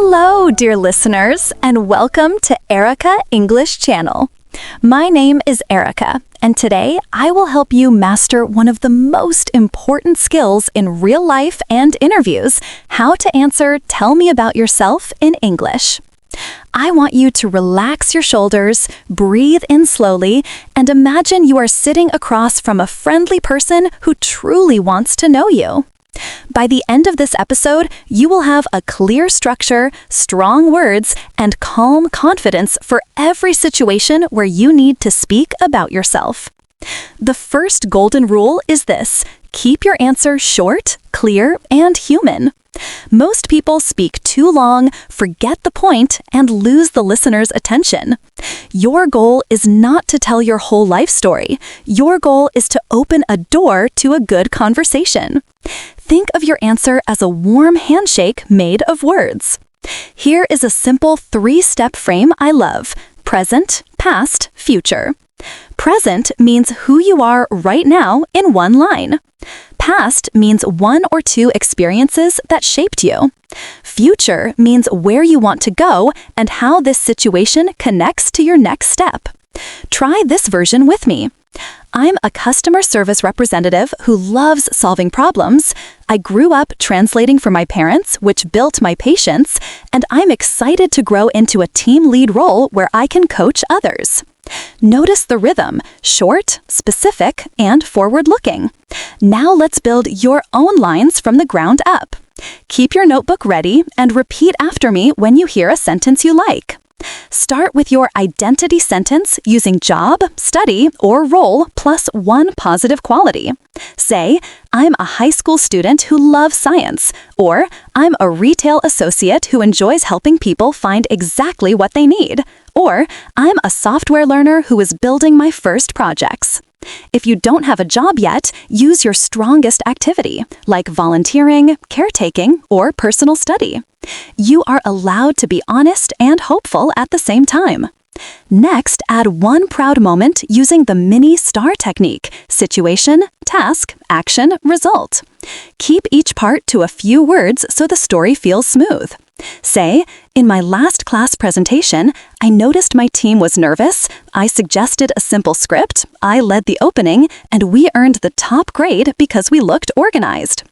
Hello, dear listeners, and welcome to Erica English Channel. My name is Erica, and today I will help you master one of the most important skills in real life and interviews, how to answer "Tell me about yourself" in English. I want you to relax your shoulders, breathe in slowly, and imagine you are sitting across from a friendly person who truly wants to know you. By the end of this episode, you will have a clear structure, strong words, and calm confidence for every situation where you need to speak about yourself. The first golden rule is this: keep your answer short, clear, and human. Most people speak too long, forget the point, and lose the listener's attention. Your goal is not to tell your whole life story. Your goal is to open a door to a good conversation. Think of your answer as a warm handshake made of words. Here is a simple 3-step frame I love: present, past, future. Present means who you are right now in one line. Past means 1 or 2 experiences that shaped you. Future means where you want to go and how this situation connects to your next step. Try this version with me. I'm a customer service representative who loves solving problems. I grew up translating for my parents, which built my patience, and I'm excited to grow into a team lead role where I can coach others. Notice the rhythm: short, specific, and forward-looking. Now let's build your own lines from the ground up. Keep your notebook ready and repeat after me when you hear a sentence you like. Start with your identity sentence using job, study, or role plus 1 positive quality. Say, I'm a high school student who loves science, or I'm a retail associate who enjoys helping people find exactly what they need, or I'm a software learner who is building my first projects. If you don't have a job yet, use your strongest activity, like volunteering, caretaking, or personal study. You are allowed to be honest and hopeful at the same time. Next, add 1 proud moment using the mini star technique: situation, task, action, result. Keep each part to a few words so the story feels smooth. Say, in my last class presentation, I noticed my team was nervous. I suggested a simple script, I led the opening, and we earned the top grade because we looked organized.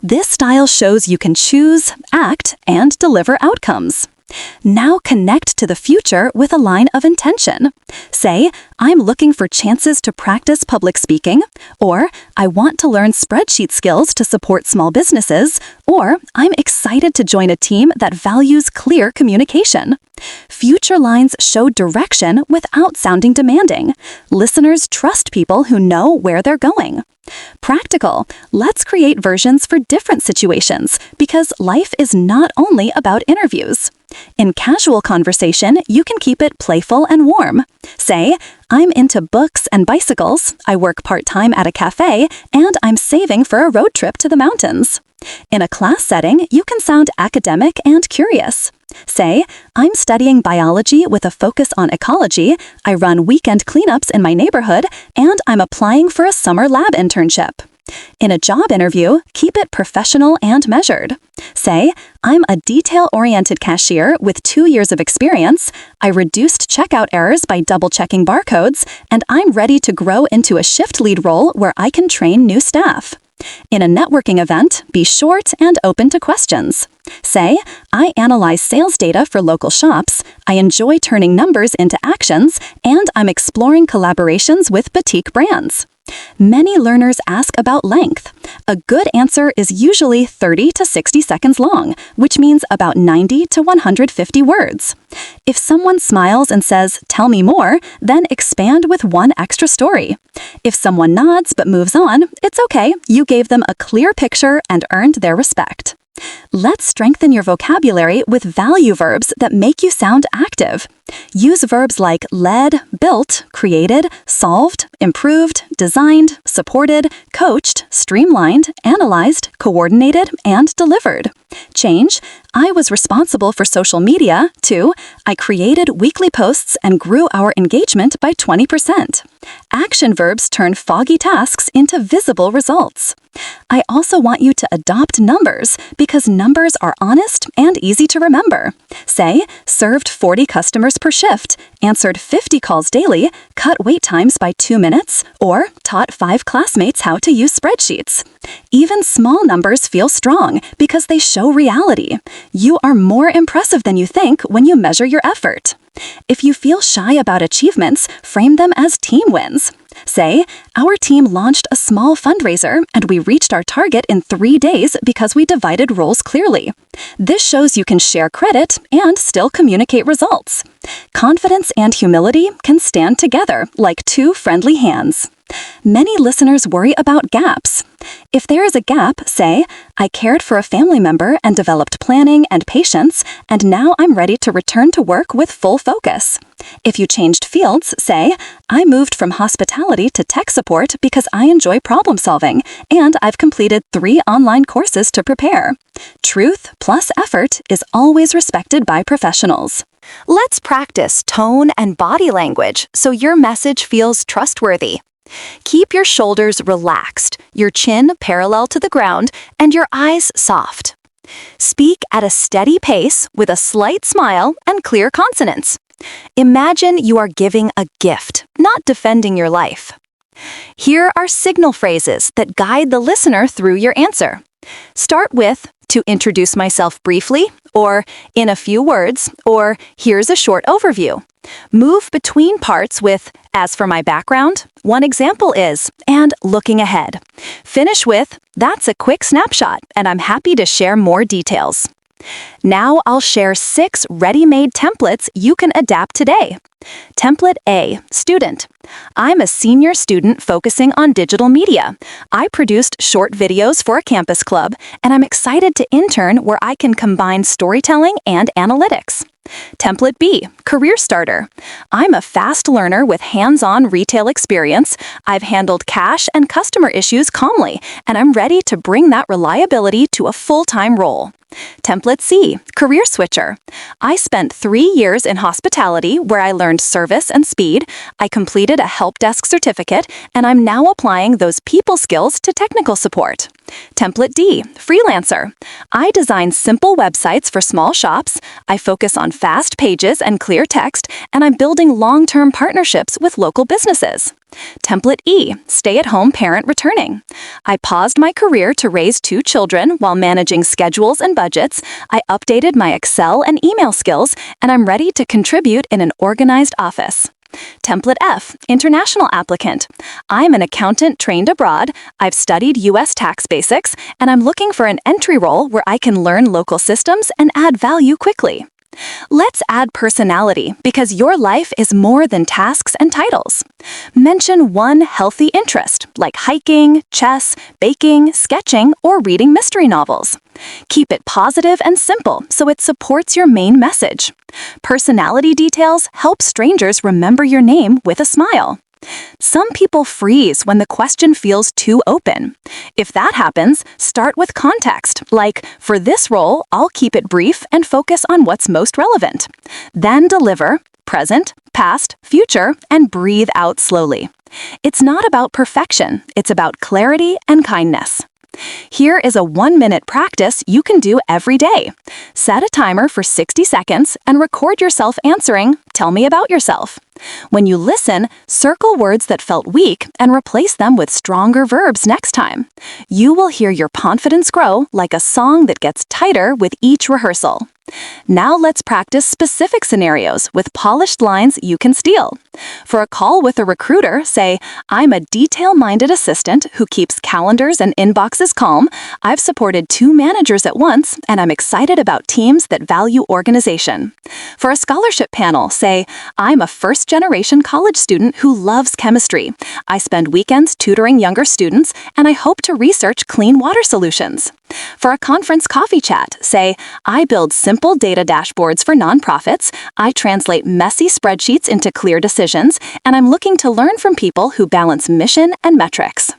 This style shows you can choose, act, and deliver outcomes. Now connect to the future with a line of intention. Say, I'm looking for chances to practice public speaking, or I want to learn spreadsheet skills to support small businesses, or I'm excited to join a team that values clear communication. Future lines show direction without sounding demanding. Listeners trust people who know where they're going. Practical. Let's create versions for different situations because life is not only about interviews. In casual conversation, you can keep it playful and warm. Say, I'm into books and bicycles, I work part-time at a cafe, and I'm saving for a road trip to the mountains. In a class setting, you can sound academic and curious. Say, I'm studying biology with a focus on ecology, I run weekend cleanups in my neighborhood, and I'm applying for a summer lab internship. In a job interview, keep it professional and measured. Say, I'm a detail-oriented cashier with 2 years of experience, I reduced checkout errors by double-checking barcodes, and I'm ready to grow into a shift lead role where I can train new staff. In a networking event, be short and open to questions. Say, I analyze sales data for local shops, I enjoy turning numbers into actions, and I'm exploring collaborations with boutique brands. Many learners ask about length. A good answer is usually 30 to 60 seconds long, which means about 90 to 150 words. If someone smiles and says, "Tell me more," then expand with 1 extra story. If someone nods but moves on, it's okay. You gave them a clear picture and earned their respect. Let's strengthen your vocabulary with value verbs that make you sound active. Use verbs like led, built, created, solved, improved, designed, supported, coached, streamlined, analyzed, coordinated, and delivered. Change, I was responsible for social media, to I created weekly posts and grew our engagement by 20%. Action verbs turn foggy tasks into visible results. I also want you to adopt numbers because numbers are honest and easy to remember. Say, served 40 customers per shift, answered 50 calls daily, cut wait times by 2 minutes, or taught 5 classmates how to use spreadsheets. Even small numbers feel strong because they show reality. You are more impressive than you think when you measure your effort. If you feel shy about achievements, frame them as team wins. Say, our team launched a small fundraiser and we reached our target in 3 days because we divided roles clearly. This shows you can share credit and still communicate results. Confidence and humility can stand together like two friendly hands. Many listeners worry about gaps. If there is a gap, say, I cared for a family member and developed planning and patience, and now I'm ready to return to work with full focus. If you changed fields, say, I moved from hospitality to tech support because I enjoy problem solving, and I've completed 3 online courses to prepare. Truth plus effort is always respected by professionals. Let's practice tone and body language so your message feels trustworthy. Keep your shoulders relaxed, your chin parallel to the ground, and your eyes soft. Speak at a steady pace with a slight smile and clear consonants. Imagine you are giving a gift, not defending your life. Here are signal phrases that guide the listener through your answer. Start with, to introduce myself briefly, or in a few words, or here's a short overview. Move between parts with, as for my background, one example is, and looking ahead. Finish with, that's a quick snapshot, and I'm happy to share more details. Now I'll share 6 ready-made templates you can adapt today. Template A, student. I'm a senior student focusing on digital media. I produced short videos for a campus club, and I'm excited to intern where I can combine storytelling and analytics. Template B, career starter. I'm a fast learner with hands-on retail experience. I've handled cash and customer issues calmly, and I'm ready to bring that reliability to a full-time role. Template C, career switcher. I spent 3 years in hospitality where I learned service and speed. I completed a help desk certificate, and I'm now applying those people skills to technical support. Template D, freelancer. I design simple websites for small shops. I focus on fast pages and clear text, and I'm building long-term partnerships with local businesses. Template E, stay-at-home parent returning. I paused my career to raise 2 children while managing schedules and budgets. I updated my Excel and email skills, and I'm ready to contribute in an organized office. Template F, international applicant. I'm an accountant trained abroad. I've studied U.S. tax basics, and I'm looking for an entry role where I can learn local systems and add value quickly. Let's add personality because your life is more than tasks and titles. Mention one healthy interest like hiking, chess, baking, sketching, or reading mystery novels. Keep it positive and simple so it supports your main message. Personality details help strangers remember your name with a smile. Some people freeze when the question feels too open. If that happens, start with context, like, for this role, I'll keep it brief and focus on what's most relevant. Then deliver, present, past, future, and breathe out slowly. It's not about perfection, it's about clarity and kindness. Here is a 1-minute practice you can do every day. Set a timer for 60 seconds and record yourself answering, "Tell me about yourself." When you listen, circle words that felt weak and replace them with stronger verbs next time. You will hear your confidence grow like a song that gets tighter with each rehearsal. Now let's practice specific scenarios with polished lines you can steal. For a call with a recruiter, say, "I'm a detail-minded assistant who keeps calendars and inboxes calm. I've supported 2 managers at once, and I'm excited about teams that value organization." For a scholarship panel, say, "I'm a first first-generation college student who loves chemistry. I spend weekends tutoring younger students, and I hope to research clean water solutions. For a conference coffee chat, say, I build simple data dashboards for nonprofits, I translate messy spreadsheets into clear decisions, and I'm looking to learn from people who balance mission and metrics.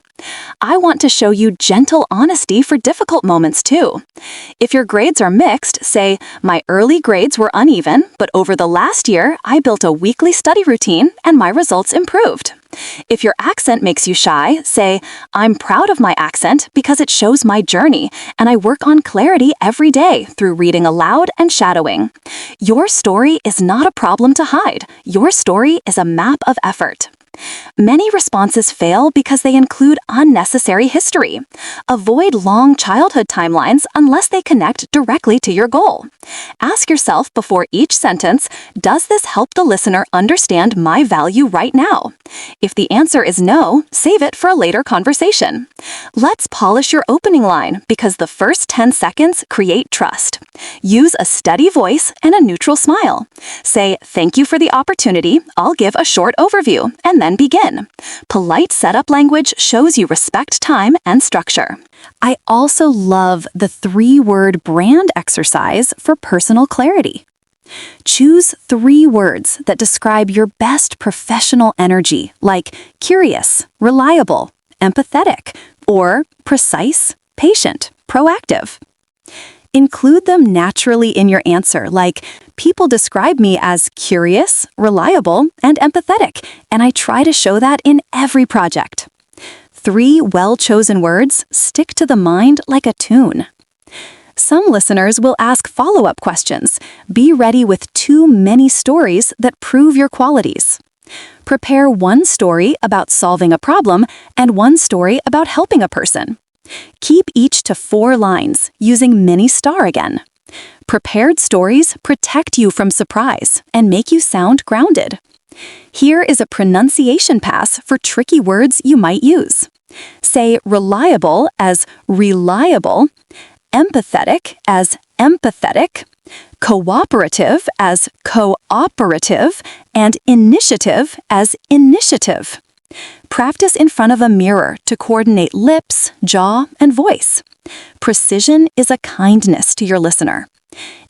I want to show you gentle honesty for difficult moments too. If your grades are mixed, say, my early grades were uneven, but over the last year, I built a weekly study routine and my results improved. If your accent makes you shy, say, I'm proud of my accent because it shows my journey, and I work on clarity every day through reading aloud and shadowing. Your story is not a problem to hide. Your story is a map of effort. Many responses fail because they include unnecessary history. Avoid long childhood timelines unless they connect directly to your goal. Ask yourself before each sentence, does this help the listener understand my value right now? If the answer is no, save it for a later conversation. Let's polish your opening line because the first 10 seconds create trust. Use a steady voice and a neutral smile. Say, thank you for the opportunity, I'll give a short overview, and then begin. Polite setup language shows you respect time and structure. I also love the 3-word brand exercise for personal clarity. Choose 3 words that describe your best professional energy, like curious, reliable, empathetic, or precise, patient, proactive. Include them naturally in your answer, like, people describe me as curious, reliable, and empathetic, and I try to show that in every project. 3 well-chosen words stick to the mind like a tune. Some listeners will ask follow-up questions. Be ready with 2 mini stories that prove your qualities. Prepare 1 story about solving a problem and 1 story about helping a person. Keep each to 4 lines, using mini star again. Prepared stories protect you from surprise and make you sound grounded. Here is a pronunciation pass for tricky words you might use. Say reliable as reliable, empathetic as empathetic, cooperative as cooperative, and initiative as initiative. Practice in front of a mirror to coordinate lips, jaw, and voice. Precision is a kindness to your listener.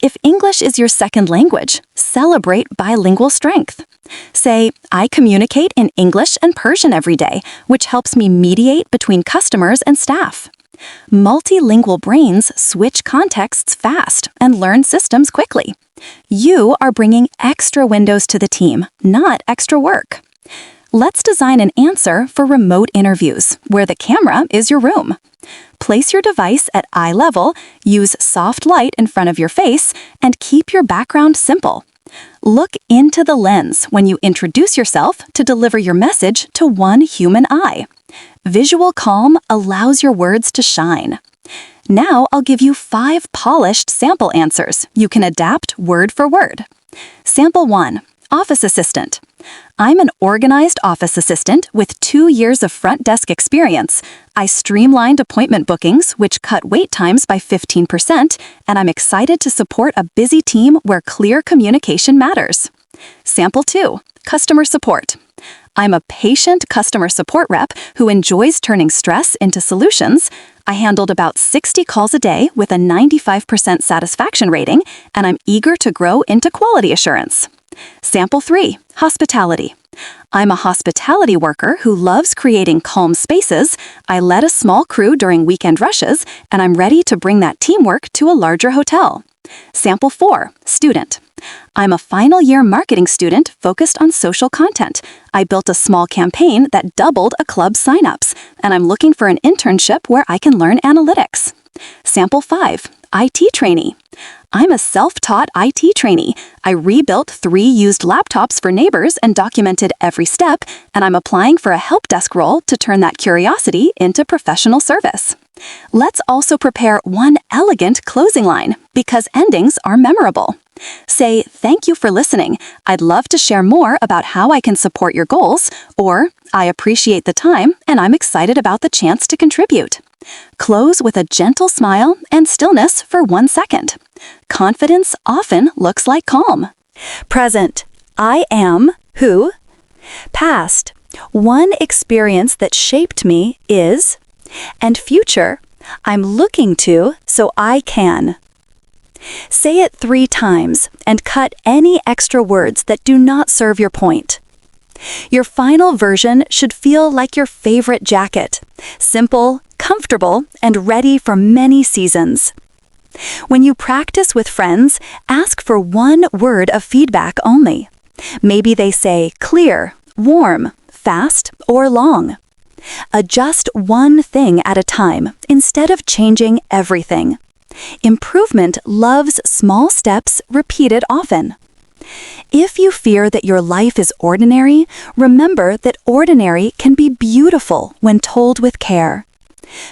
If English is your second language, celebrate bilingual strength. Say, I communicate in English and Persian every day, which helps me mediate between customers and staff. Multilingual brains switch contexts fast and learn systems quickly. You are bringing extra windows to the team, not extra work. Let's design an answer for remote interviews, where the camera is your room. Place your device at eye level, use soft light in front of your face, and keep your background simple. Look into the lens when you introduce yourself to deliver your message to one human eye. Visual calm allows your words to shine. Now I'll give you 5 polished sample answers you can adapt word for word. Sample 1. Office assistant. I'm an organized office assistant with 2 years of front desk experience. I streamlined appointment bookings, which cut wait times by 15%, and I'm excited to support a busy team where clear communication matters. Sample 2. Customer support. I'm a patient customer support rep who enjoys turning stress into solutions. I handled about 60 calls a day with a 95% satisfaction rating, and I'm eager to grow into quality assurance. Sample 3. Hospitality. I'm a hospitality worker who loves creating calm spaces. I led a small crew during weekend rushes, and I'm ready to bring that teamwork to a larger hotel. Sample 4. Student. I'm a final year marketing student focused on social content. I built a small campaign that doubled a club's signups, and I'm looking for an internship where I can learn analytics. Sample 5. IT trainee. I'm a self-taught IT trainee. I rebuilt 3 used laptops for neighbors and documented every step, and I'm applying for a help desk role to turn that curiosity into professional service. Let's also prepare 1 elegant closing line, because endings are memorable. Say, thank you for listening. I'd love to share more about how I can support your goals, or I appreciate the time and I'm excited about the chance to contribute. Close with a gentle smile and stillness for 1 second. Confidence often looks like calm. Present. I am Who? Past. One experience that shaped me is. And future. I'm looking to so I can. Say it 3 times and cut any extra words that do not serve your point. Your final version should feel like your favorite jacket. Simple, comfortable, and ready for many seasons. When you practice with friends, ask for one word of feedback only. Maybe they say clear, warm, fast, or long. Adjust one thing at a time instead of changing everything. Improvement loves small steps repeated often. If you fear that your life is ordinary, remember that ordinary can be beautiful when told with care.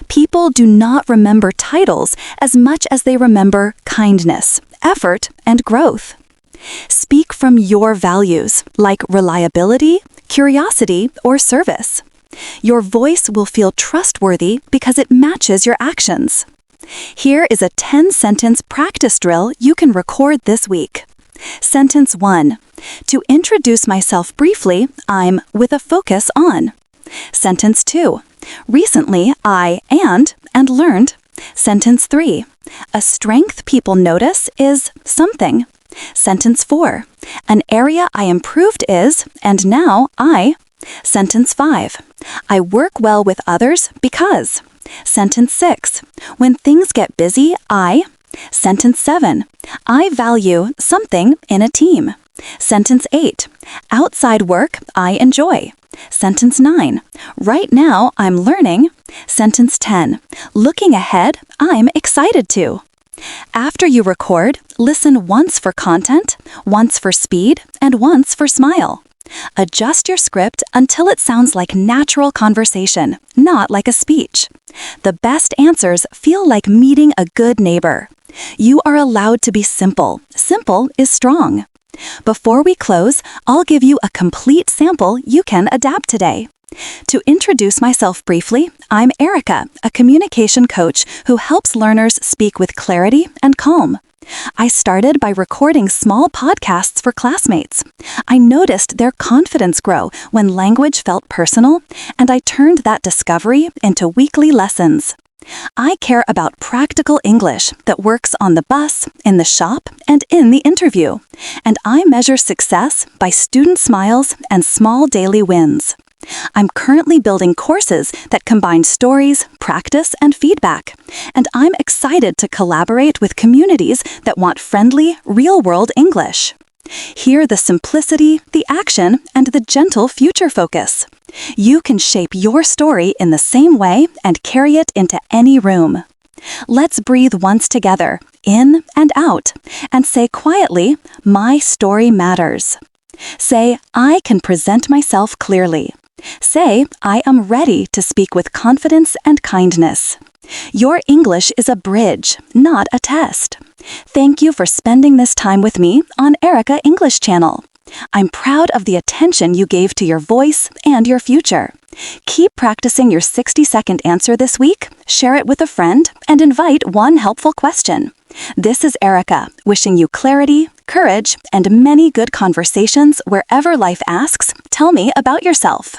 People do not remember titles as much as they remember kindness, effort, and growth. Speak from your values, like reliability, curiosity, or service. Your voice will feel trustworthy because it matches your actions. Here is a 10-sentence practice drill you can record this week. Sentence 1. To introduce myself briefly, I'm with a focus on. Sentence 2. Recently, I and learned. Sentence 3. A strength people notice is something. Sentence 4. An area I improved is, and now I. Sentence 5. I work well with others because. Sentence 6. When things get busy, I. Sentence 7. I value something in a team. Sentence 8. Outside work I enjoy. Sentence 9. Right now I'm learning. Sentence 10. Looking ahead, I'm excited to. After you record, listen once for content, once for speed, and once for smile. Adjust your script until it sounds like natural conversation, not like a speech. The best answers feel like meeting a good neighbor. You are allowed to be simple. Simple is strong. Before we close, I'll give you a complete sample you can adapt today. To introduce myself briefly, I'm Erica, a communication coach who helps learners speak with clarity and calm. I started by recording small podcasts for classmates. I noticed their confidence grow when language felt personal, and I turned that discovery into weekly lessons. I care about practical English that works on the bus, in the shop, and in the interview. And I measure success by student smiles and small daily wins. I'm currently building courses that combine stories, practice, and feedback. And I'm excited to collaborate with communities that want friendly, real-world English. Hear the simplicity, the action, and the gentle future focus. You can shape your story in the same way and carry it into any room. Let's breathe once together, in and out, and say quietly, my story matters. Say, I can present myself clearly. Say, I am ready to speak with confidence and kindness. Your English is a bridge, not a test. Thank you for spending this time with me on Erica English Channel. I'm proud of the attention you gave to your voice and your future. Keep practicing your 60-second answer this week, share it with a friend, and invite one helpful question. This is Erica, wishing you clarity, courage, and many good conversations wherever life asks, tell me about yourself.